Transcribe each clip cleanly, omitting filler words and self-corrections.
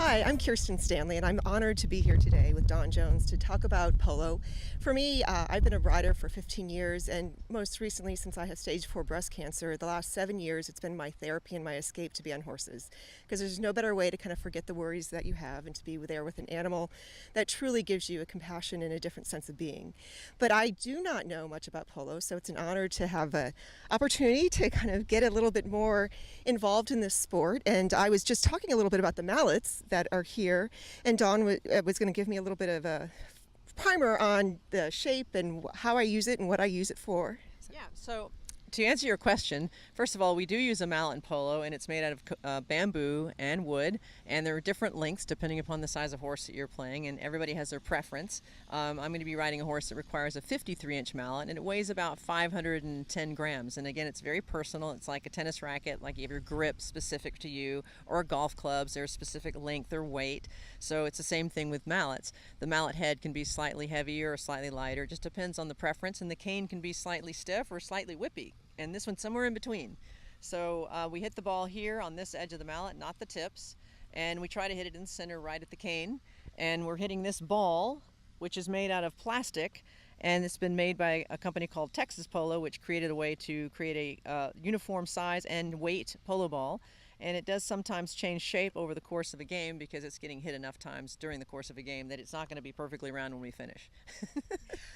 Hi, I'm Kirsten Stanley, and I'm honored to be here today with Don Jones to talk about polo. For me, I've been a rider for 15 years, and most recently, since I have stage 4 breast cancer, the last 7 years, it's been my therapy and my escape to be on horses. Because there's no better way to kind of forget the worries that you have and to be there with an animal that truly gives you a compassion and a different sense of being. But I do not know much about polo, so it's an honor to have an opportunity to kind of get a little bit more involved in this sport. And I was just talking a little bit about the mallets that are here, and Dawn was going to give me a little bit of a primer on the shape and how I use it and what I use it for. Yeah, so to answer your question, first of all, we do use a mallet in polo, and it's made out of bamboo and wood, and there are different lengths depending upon the size of horse that you're playing, and everybody has their preference. I'm going to be riding a horse that requires a 53-inch mallet, and it weighs about 510 grams, and again, it's very personal. It's like a tennis racket, like you have your grip specific to you, or golf clubs, there's specific length or weight, so it's the same thing with mallets. The mallet head can be slightly heavier or slightly lighter, it just depends on the preference, and the cane can be slightly stiff or slightly whippy. And this one's somewhere in between. So we hit the ball here on this edge of the mallet, not the tips, and we try to hit it in the center right at the cane. And we're hitting this ball, which is made out of plastic, and it's been made by a company called Texas Polo, which created a way to create a uniform size and weight polo ball. And it does sometimes change shape over the course of a game because it's getting hit enough times during the course of a game that it's not going to be perfectly round when we finish.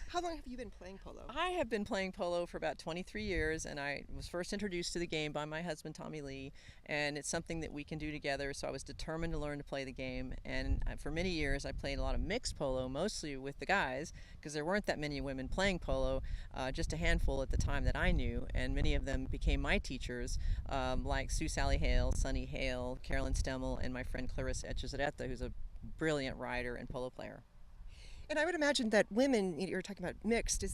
How long have you been playing polo? I have been playing polo for about 23 years, and I was first introduced to the game by my husband, Tommy Lee, and it's something that we can do together, so I was determined to learn to play the game. And for many years, I played a lot of mixed polo, mostly with the guys, because there weren't that many women playing polo, just a handful at the time that I knew, and many of them became my teachers, like Sue Sally Hale, Sunny Hale, Carolyn Stemmel, and my friend Clarissa Echezarreta, who's a brilliant rider and polo player. And I would imagine that women, you're talking about mixed,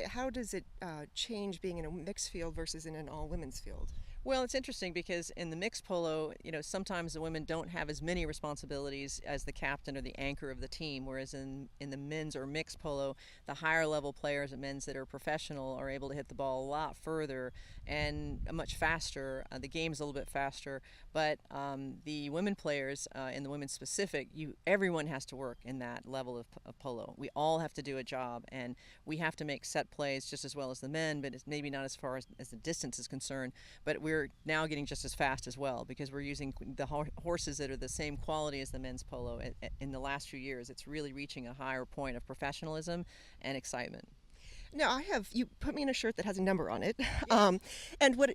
how does it change being in a mixed field versus in an all-women's field? Well, it's interesting because in the mixed polo, sometimes the women don't have as many responsibilities as the captain or the anchor of the team, whereas in the men's or mixed polo, the higher level players and men's that are professional are able to hit the ball a lot further and much faster. The game's a little bit faster, but the women players in the women's specific, everyone has to work in that level of polo. We all have to do a job, and we have to make set plays just as well as the men, but it's maybe not as far as the distance is concerned, but we're now getting just as fast as well because we're using the horses that are the same quality as the men's polo. In the last few years, it's really reaching a higher point of professionalism and excitement. Now, you put me in a shirt that has a number on it. And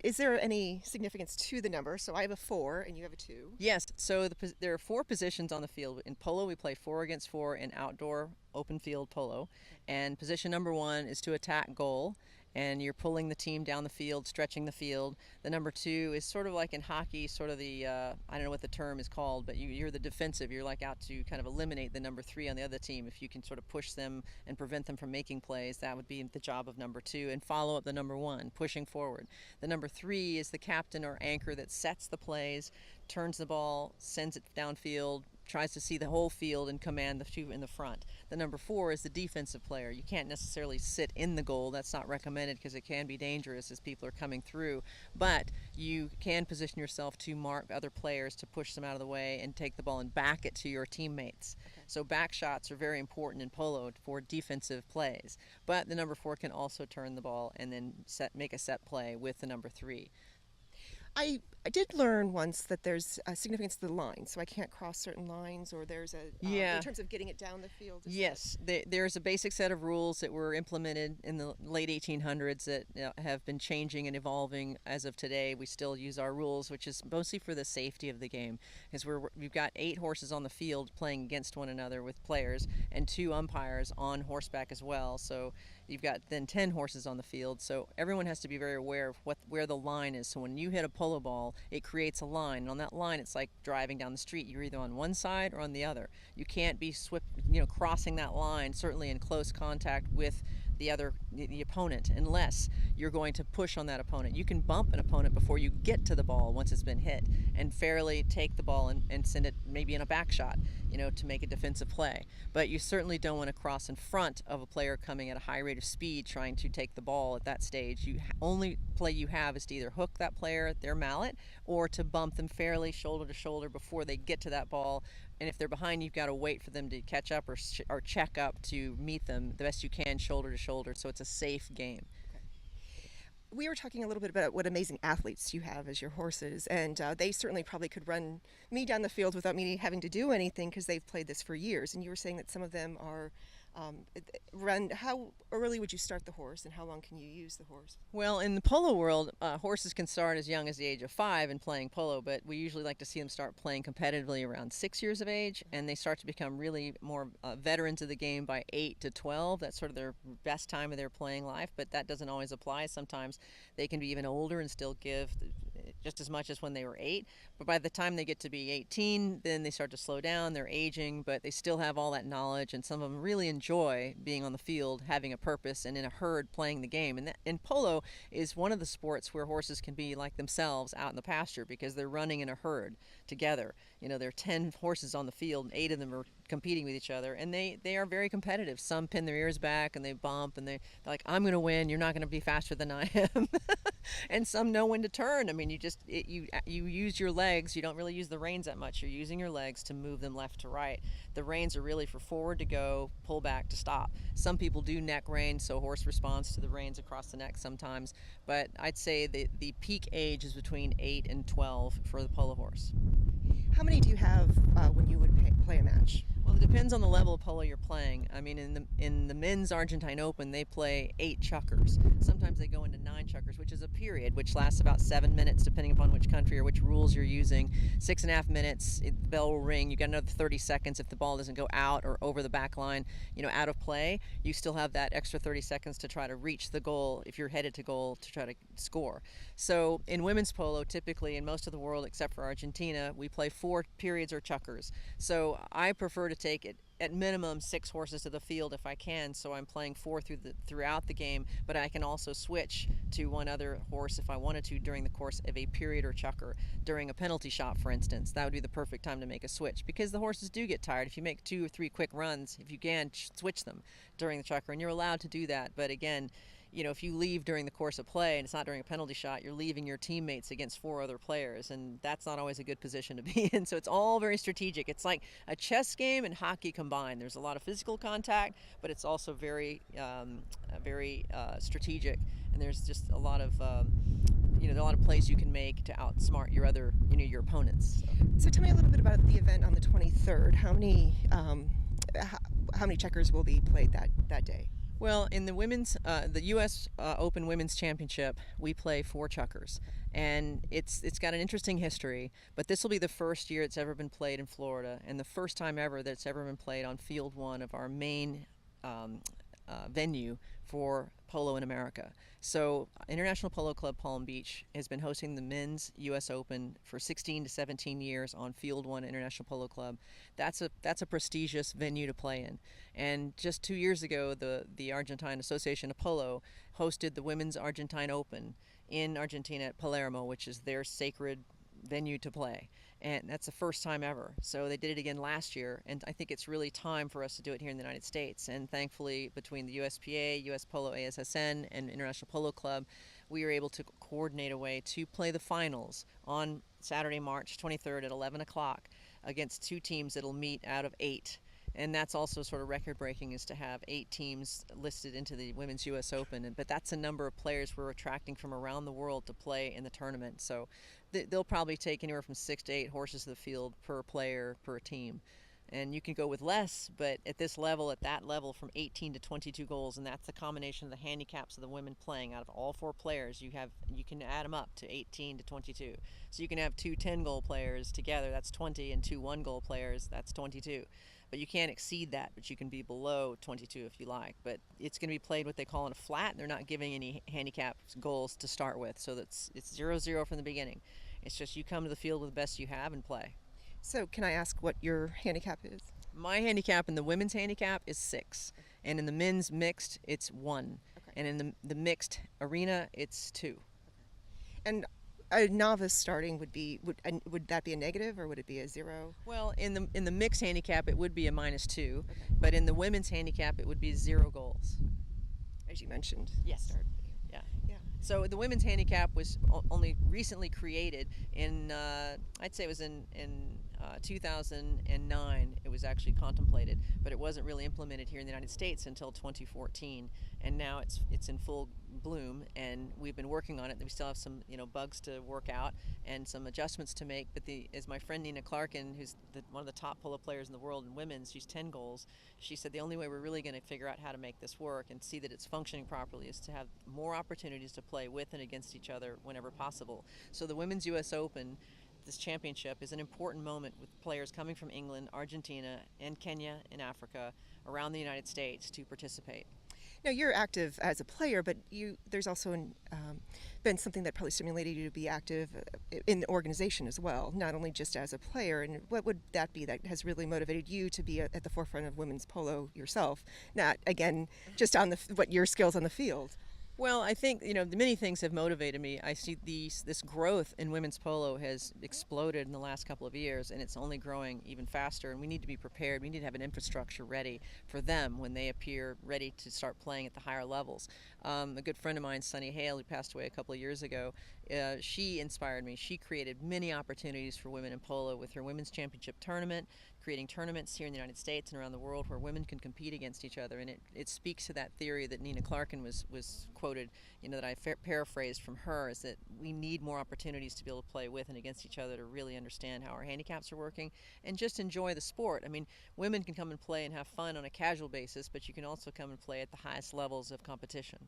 is there any significance to the number? So I have a 4 and you have a 2. Yes, so there are 4 positions on the field. In polo, we play 4 against 4 in outdoor open field polo. And position number 1 is to attack goal. And you're pulling the team down the field, stretching the field. The number 2 is sort of like in hockey, sort of the, I don't know what the term is called, but you're the defensive. You're like out to kind of eliminate the number 3 on the other team. If you can sort of push them and prevent them from making plays, that would be the job of number 2, and follow up the number 1, pushing forward. The number 3 is the captain or anchor that sets the plays, turns the ball, sends it downfield, tries to see the whole field and command the 2 in the front. The number 4 is the defensive player. You can't necessarily sit in the goal. That's not recommended because it can be dangerous as people are coming through. But you can position yourself to mark other players to push them out of the way and take the ball and back it to your teammates. Okay. So back shots are very important in polo for defensive plays. But the number 4 can also turn the ball and then make a set play with the number 3. I did learn once that there's a significance to the line, so I can't cross certain lines, or there's in terms of getting it down the field. Yes, there's a basic set of rules that were implemented in the late 1800s that have been changing and evolving as of today. We still use our rules, which is mostly for the safety of the game, because we've got 8 horses on the field playing against one another with players, and 2 umpires on horseback as well. So you've got then 10 horses on the field. So everyone has to be very aware of where the line is. So when you hit a polo ball, it creates a line, and on that line it's like driving down the street. You're either on one side or on the other. You can't be crossing that line, certainly in close contact with the opponent, unless you're going to push on that opponent. You can bump an opponent before you get to the ball once it's been hit, and fairly take the ball and send it maybe in a back shot, to make a defensive play. But you certainly don't want to cross in front of a player coming at a high rate of speed trying to take the ball at that stage. Only play you have is to either hook that player at their mallet or to bump them fairly shoulder to shoulder before they get to that ball, and if they're behind, you've got to wait for them to catch up or check up to meet them the best you can, shoulder to shoulder. So it's a safe game. We were talking a little bit about what amazing athletes you have as your horses, and they certainly probably could run me down the field without me having to do anything because they've played this for years. And you were saying that some of them are run. How early would you start the horse, and how long can you use the horse? Well, in the polo world, horses can start as young as the age of 5 in playing polo, but we usually like to see them start playing competitively around 6 years of age, and they start to become really more veterans of the game by 8 to 12. That's sort of their best time of their playing life, but that doesn't always apply. Sometimes they can be even older and still give just as much as when they were 8, but by the time they get to be 18, then they start to slow down. They're aging, but they still have all that knowledge, and some of them really enjoy being on the field, having a purpose, and in a herd playing the game. And polo is one of the sports where horses can be like themselves out in the pasture because they're running in a herd together. There are 10 horses on the field, and 8 of them are competing with each other, and they are very competitive. Some pin their ears back and they bump, and they're like, I'm going to win, you're not going to be faster than I am. And some know when to turn. I mean, you use your legs. You don't really use the reins that much. You're using your legs to move them left to right. The reins are really for forward to go, pull back to stop. Some people do neck reins, so horse responds to the reins across the neck sometimes, but I'd say the peak age is between 8 and 12 for the polo horse. How many do you have when you would play a match? Well, it depends on the level of polo you're playing. I mean, in the men's Argentine Open, they play 8 chukkers. Sometimes they go into 9 chukkers, which is a period, which lasts about 7 minutes, depending upon which country or which rules you're using. 6.5 minutes, the bell will ring. You got another 30 seconds if the ball doesn't go out or over the back line, out of play. You still have that extra 30 seconds to try to reach the goal if you're headed to goal to try to score. So in women's polo, typically in most of the world except for Argentina, we play 4 periods or chukkers. So I prefer to take it at minimum 6 horses to the field if I can, so I'm playing 4 throughout the game, but I can also switch to one other horse if I wanted to during the course of a period or chukker. During a penalty shot, for instance, that would be the perfect time to make a switch, because the horses do get tired. If you make 2 or 3 quick runs, if you can, switch them during the chukker, and you're allowed to do that. But again, if you leave during the course of play and it's not during a penalty shot, you're leaving your teammates against 4 other players, and that's not always a good position to be in. So it's all very strategic. It's like a chess game and hockey combined. There's a lot of physical contact, but it's also very strategic, and there's just a lot of there are a lot of plays you can make to outsmart your other your opponents. So tell me a little bit about the event on the 23rd. How many checkers will be played that day? Well, in the women's, the U.S. Open Women's Championship, we play 4 chukkers, and it's got an interesting history. But this will be the first year it's ever been played in Florida, and the first time ever that it's ever been played on Field 1 of our main venue for polo in America. So International Polo Club Palm Beach has been hosting the men's U.S. Open for 16 to 17 years on Field 1 International Polo Club. That's a prestigious venue to play in. And just 2 years ago, the Argentine Association of Polo hosted the Women's Argentine Open in Argentina at Palermo, which is their sacred venue to play, and that's the first time ever. So they did it again last year, and I think it's really time for us to do it here in the United States. And thankfully, between the USPA, US Polo ASSN, and International Polo Club, we were able to coordinate a way to play the finals on Saturday, March 23rd at 11 o'clock against 2 teams that'll meet out of 8. And that's also sort of record-breaking, is to have 8 teams listed into the Women's U.S. Open. But that's a number of players we're attracting from around the world to play in the tournament. So they'll probably take anywhere from 6 to 8 horses to the field per player, per team. And you can go with less, but at that level, from 18 to 22 goals, and that's the combination of the handicaps of the women playing. Out of all 4 players, you can add them up to 18 to 22. So you can have 2 10-goal players together, that's 20, and 2 1-goal players, that's 22. But you can't exceed that, but you can be below 22 if you like. But it's going to be played what they call in a flat. They're not giving any handicap goals to start with, so it's 0-0 from the beginning. It's just you come to the field with the best you have and play. So can I ask what your handicap is? My handicap in the women's handicap is 6, and in the men's mixed, it's 1. Okay. And in the mixed arena, it's 2. And a novice starting would that be a negative, or would it be a 0? Well, in the mixed handicap, it would be a -2, Okay. but in the women's handicap, it would be 0 goals. As you mentioned. Yes. Start. Yeah. Yeah. So the women's handicap was only recently created in, I'd say it was in 2009. It was actually contemplated, but it wasn't really implemented here in the United States until 2014. And now it's in full bloom, and we've been working on it. We still have some bugs to work out and some adjustments to make. But as my friend Nina Clarkin, who's one of the top polo players in the world in women's, she's 10 goals. She said the only way we're really going to figure out how to make this work and see that it's functioning properly is to have more opportunities to play with and against each other whenever possible. So the Women's U.S. Open, this championship, is an important moment with players coming from England, Argentina, and Kenya and Africa around the United States to participate. Now, you're active as a player, but there's also been something that probably stimulated you to be active in the organization as well, not only just as a player. And what would that be that has really motivated you to be at the forefront of women's polo yourself, not, again, just on what your skills on the field? Well, I think many things have motivated me. I see this growth in women's polo has exploded in the last couple of years, and it's only growing even faster. And we need to be prepared. We need to have an infrastructure ready for them when they appear ready to start playing at the higher levels. A good friend of mine, Sunny Hale, who passed away a couple of years ago, she inspired me. She created many opportunities for women in polo with her women's championship tournament, creating tournaments here in the United States and around the world where women can compete against each other. And it speaks to that theory that Nina Clarkin was quoted, that I paraphrased from her, is that we need more opportunities to be able to play with and against each other to really understand how our handicaps are working and just enjoy the sport. I mean, women can come and play and have fun on a casual basis, but you can also come and play at the highest levels of competition.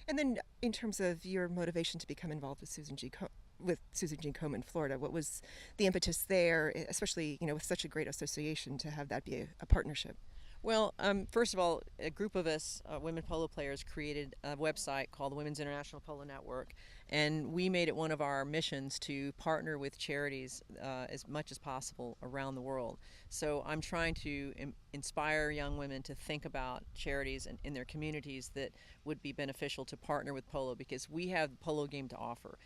And then, in terms of your motivation to become involved with Susan G. Komen in Florida, what was the impetus there, especially with such a great association, to have that be a partnership? Well, first of all, a group of us women polo players created a website called the Women's International Polo Network, and we made it one of our missions to partner with charities as much as possible around the world. So I'm trying to inspire young women to think about charities in their communities that would be beneficial to partner with polo, because we have the polo game to offer.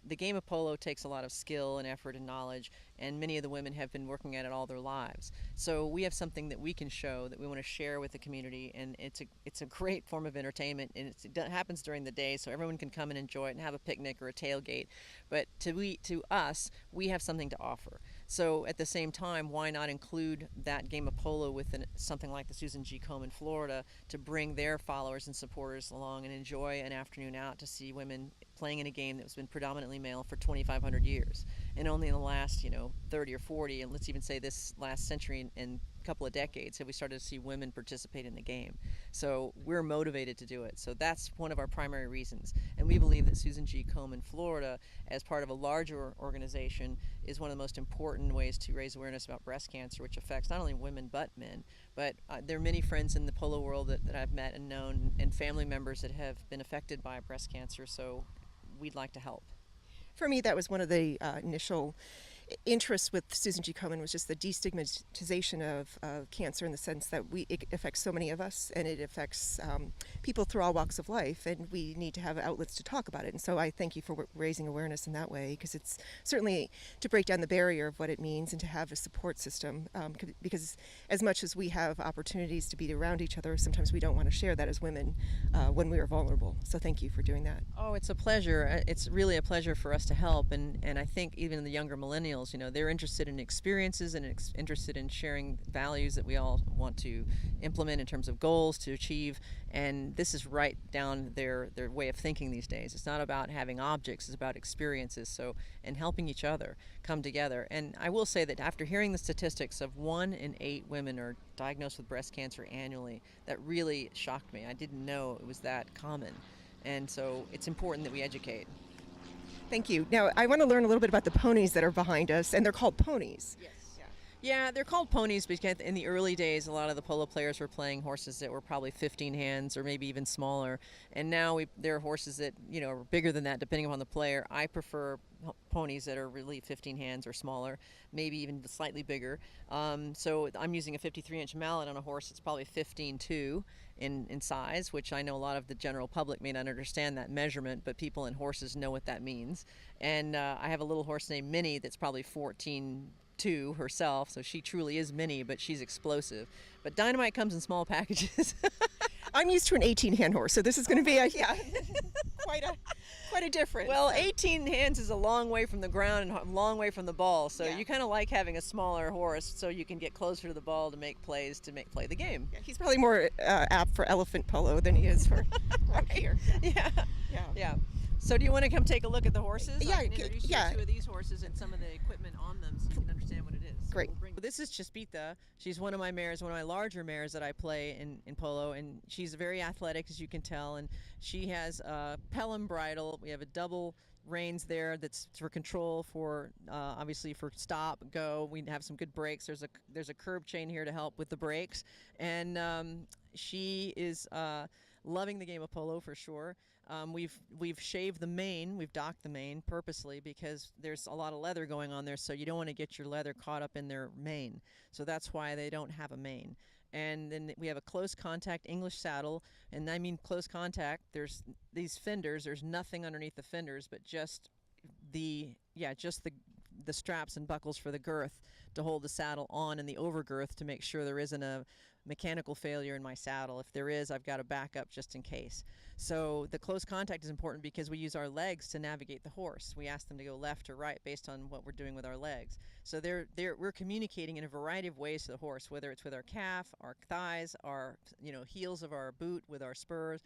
The game of polo takes a lot of skill and effort and knowledge, and many of the women have been working at it all their lives. So we have something that we can show that we want to share with the community, and it's a great form of entertainment, and it happens during the day, so everyone can come and enjoy it and have a picnic or a tailgate. But to us, we have something to offer. So at the same time, why not include that game of polo with something like the Susan G. Komen Florida to bring their followers and supporters along and enjoy an afternoon out to see women playing in a game that's been predominantly male for 2,500 years. And only in the last 30 or 40, and let's even say this last century and couple of decades, have we started to see women participate in the game. So we're motivated to do it. So that's one of our primary reasons. And we believe that Susan G. Komen Florida, as part of a larger organization, is one of the most important ways to raise awareness about breast cancer, which affects not only women but men. But there are many friends in the polo world that I've met and known, and family members that have been affected by breast cancer, so we'd like to help. For me, that was one of the initial interest with Susan G. Komen, was just the destigmatization of cancer, in the sense that it affects so many of us, and it affects people through all walks of life, and we need to have outlets to talk about it. And so I thank you for raising awareness in that way, because it's certainly to break down the barrier of what it means and to have a support system, because as much as we have opportunities to be around each other, sometimes we don't want to share that as women when we are vulnerable. So thank you for doing that. Oh, it's a pleasure. It's really a pleasure for us to help, and I think even the younger millennials, they're interested in experiences and interested in sharing values that we all want to implement in terms of goals to achieve, and this is right down their way of thinking these days. It's not about having objects, it's about experiences, and helping each other come together. And I will say that after hearing the statistics of 1 in 8 women are diagnosed with breast cancer annually, that really shocked me. I didn't know it was that common, and so it's important that we educate. Thank you. Now, I want to learn a little bit about the ponies that are behind us, and they're called ponies. Yes. Yeah, they're called ponies because in the early days, a lot of the polo players were playing horses that were probably 15 hands or maybe even smaller. And now there are horses that, are bigger than that, depending upon the player. I prefer ponies that are really 15 hands or smaller, maybe even slightly bigger. So I'm using a 53-inch mallet on a horse that's probably 15.2 in size, which I know a lot of the general public may not understand that measurement, but people in horses know what that means. And I have a little horse named Minnie that's probably 14.2 6'2" herself, so she truly is mini, but she's explosive. But Dynamite comes in small packages. I'm used to an 18-hand horse, so this is going to be a quite a difference. Well, 18 hands is a long way from the ground and a long way from the ball, so Yeah. you kind of like having a smaller horse so you can get closer to the ball to make plays to play the game. Yeah, he's probably more apt for elephant polo than he is for right here. Yeah. Yeah. Yeah. So do you want to come take a look at the horses? Yeah, I can introduce yeah. you to two of these horses and some of the equipment on them so you can understand what it is. So Great. this is Chispita. She's one of my mares, one of my larger mares that I play in polo, and she's very athletic, as you can tell, and she has a Pelham bridle. We have a double reins there that's for control, for obviously for stop, go. We have some good brakes. There's a curb chain here to help with the brakes, and she is loving the game of polo for sure. We've shaved the mane, we've docked the mane purposely because there's a lot of leather going on there, so you don't want to get your leather caught up in their mane. So that's why they don't have a mane. And then we have a close contact English saddle, and I mean close contact. There's these fenders. There's nothing underneath the fenders, but just the straps and buckles for the girth to hold the saddle on, and the overgirth to make sure there isn't a mechanical failure in my saddle. If there is, I've got a backup just in case. So the close contact is important because we use our legs to navigate the horse. We ask them to go left or right based on what we're doing with our legs. So we're communicating in a variety of ways to the horse, whether it's with our calf, our thighs, our heels of our boot, with our spurs.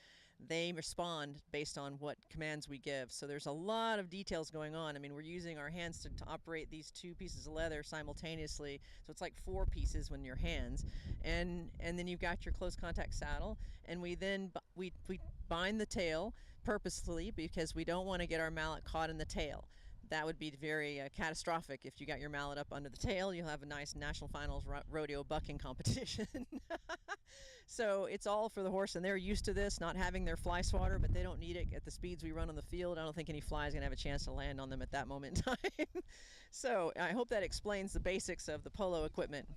They respond based on what commands we give. So there's a lot of details going on. I mean, we're using our hands to operate these two pieces of leather simultaneously. So it's like 4 pieces when your hands. And then you've got your close contact saddle. And we then we bind the tail purposefully because we don't want to get our mallet caught in the tail. That would be very catastrophic. If you got your mallet up under the tail, you'll have a nice national finals rodeo bucking competition. So it's all for the horse, and they're used to this, not having their fly swatter, but they don't need it at the speeds we run on the field. I don't think any fly is going to have a chance to land on them at that moment in time. So I hope that explains the basics of the polo equipment.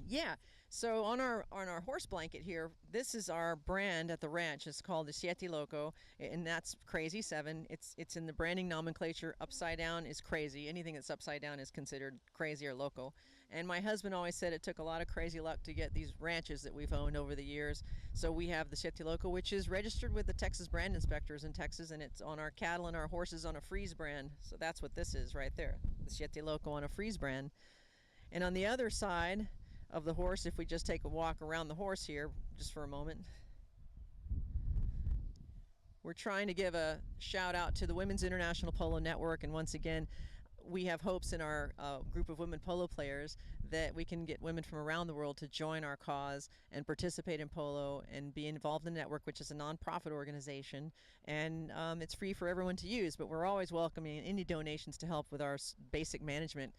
Yeah. So on our horse blanket here, this is our brand at the ranch. It's called the Siete Loco, and that's crazy 7. It's in the branding nomenclature. Upside down is crazy. Anything that's upside down is considered crazy or loco. And my husband always said it took a lot of crazy luck to get these ranches that we've owned over the years. So we have the Siete Loco, which is registered with the Texas brand inspectors in Texas, and it's on our cattle and our horses on a freeze brand. So that's what this is right there, the Siete Loco on a freeze brand. And on the other side of the horse, if we just take a walk around the horse here just for a moment, we're trying to give a shout out to the Women's International Polo Network, and once again we have hopes in our group of women polo players that we can get women from around the world to join our cause and participate in polo and be involved in the network, which is a nonprofit organization, and it's free for everyone to use, but we're always welcoming any donations to help with our basic management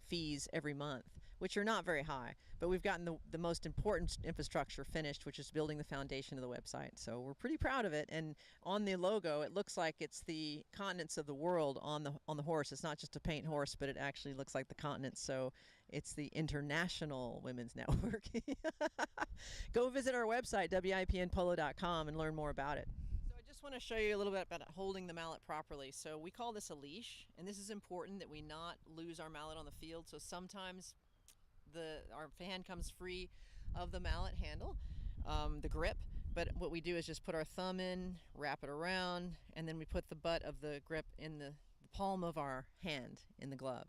fees every month, which are not very high, but we've gotten the most important infrastructure finished, which is building the foundation of the website. So we're pretty proud of it. And on the logo, it looks like it's the continents of the world on the horse. It's not just a paint horse, but it actually looks like the continents. So it's the International Women's Network. Go visit our website, WIPNpolo.com, and learn more about it. So I just want to show you a little bit about holding the mallet properly. So we call this a leash, and this is important that we not lose our mallet on the field. So sometimes our hand comes free of the mallet handle, the grip, but what we do is just put our thumb in, wrap it around, and then we put the butt of the grip in the palm of our hand in the glove.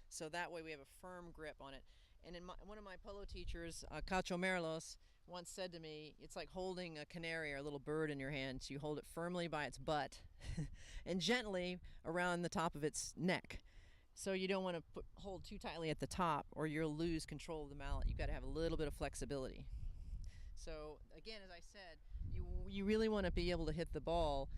So that way we have a firm grip on it. And one of my polo teachers, Cacho Merlos, once said to me, it's like holding a canary or a little bird in your hand. So you hold it firmly by its butt and gently around the top of its neck. So you don't want to hold too tightly at the top or you'll lose control of the mallet. You've got to have a little bit of flexibility. So again, as I said, you really want to be able to hit the ball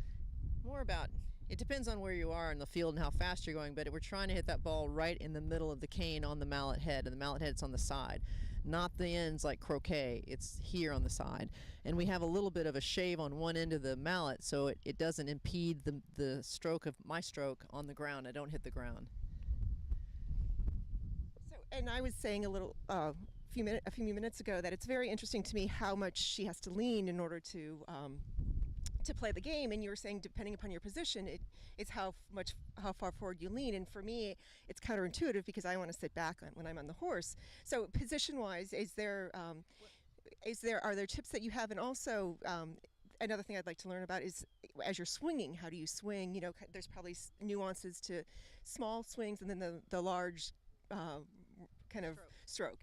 more about, it depends on where you are in the field and how fast you're going, but we're trying to hit that ball right in the middle of the cane on the mallet head, and the mallet head's on the side. Not the ends like croquet, it's here on the side. And we have a little bit of a shave on one end of the mallet so it doesn't impede the stroke of my stroke on the ground. I don't hit the ground. And I was saying a few minutes ago that it's very interesting to me how much she has to lean in order to to play the game, and you were saying depending upon your position, it's how far forward you lean. And for me, it's counterintuitive because I want to sit back when I'm on the horse. So position wise, are there tips that you have? And also another thing I'd like to learn about is as you're swinging, how do you swing? You know, there's probably nuances to small swings and then the large kind of stroke.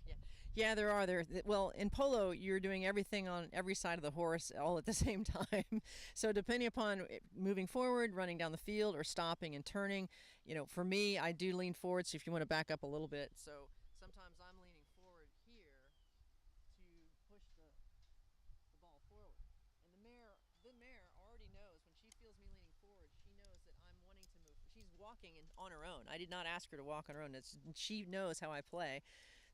Yeah, there are. Well, in polo, you're doing everything on every side of the horse all at the same time. So depending upon moving forward, running down the field, or stopping and turning, for me, I do lean forward. So if you want to back up a little bit, so sometimes I'm leaning forward here to push the ball forward, and the mare already knows when she feels me leaning forward. She knows that I'm wanting to move. She's walking on her own. I did not ask her to walk on her own. She knows how I play.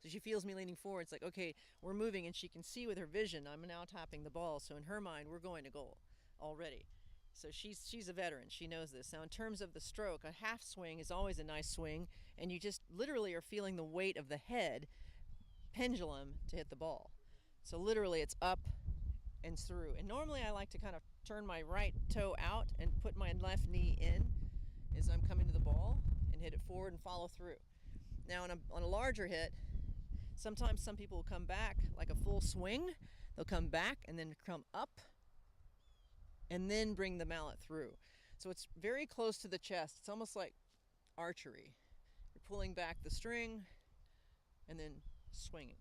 So she feels me leaning forward. It's like, okay, we're moving, and she can see with her vision I'm now tapping the ball. So in her mind, we're going to goal already. So she's a veteran. She knows this. Now in terms of the stroke, a half swing is always a nice swing, and you just literally are feeling the weight of the head pendulum to hit the ball. So literally it's up and through. And normally I like to kind of turn my right toe out and put my left knee in as I'm coming to the ball and hit it forward and follow through. Now on a larger hit, sometimes some people will come back like a full swing. They'll come back and then come up and then bring the mallet through. So it's very close to the chest. It's almost like archery. You're pulling back the string and then swinging.